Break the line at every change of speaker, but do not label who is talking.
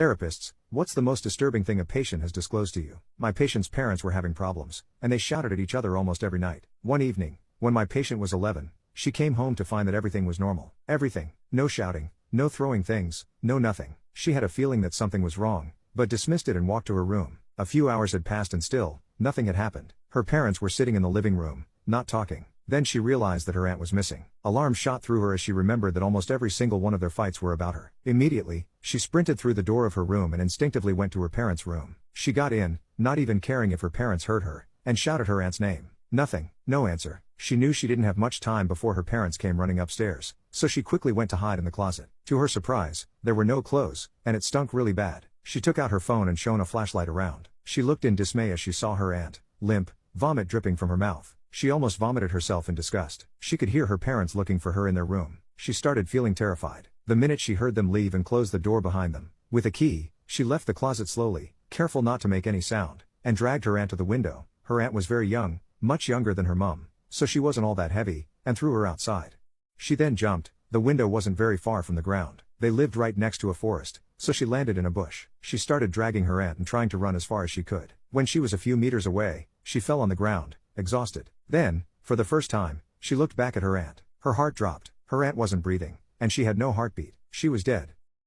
Therapists, what's the most disturbing thing a patient has disclosed to you? My patient's parents were having problems, and they shouted at each other almost every night. One evening, when my patient was 11, she came home to find that everything was normal. Everything. No shouting, no throwing things, no nothing. She had a feeling that something was wrong, but dismissed it and walked to her room. A few hours had passed and still, nothing had happened. Her parents were sitting in the living room, not talking. Then she realized that her aunt was missing. Alarm shot through her as she remembered that almost every single one of their fights were about her. Immediately, she sprinted through the door of her room and instinctively went to her parents' room. She got in, not even caring if her parents heard her, and shouted her aunt's name. Nothing, no answer. She knew she didn't have much time before her parents came running upstairs, so she quickly went to hide in the closet. To her surprise, there were no clothes, and it stunk really bad. She took out her phone and shone a flashlight around. She looked in dismay as she saw her aunt, limp, vomit dripping from her mouth. She almost vomited herself in disgust. She could hear her parents looking for her in their room. She started feeling terrified. The minute she heard them leave and close the door behind them, with a key, she left the closet slowly, careful not to make any sound, and dragged her aunt to the window. Her aunt was very young, much younger than her mum, so she wasn't all that heavy, and threw her outside. She then jumped. The window wasn't very far from the ground. They lived right next to a forest, so she landed in a bush. She started dragging her aunt and trying to run as far as she could. When she was a few meters away, she fell on the ground, exhausted. Then, for the first time, she looked back at her aunt. Her heart dropped. Her aunt wasn't breathing, and she had no heartbeat. She was dead.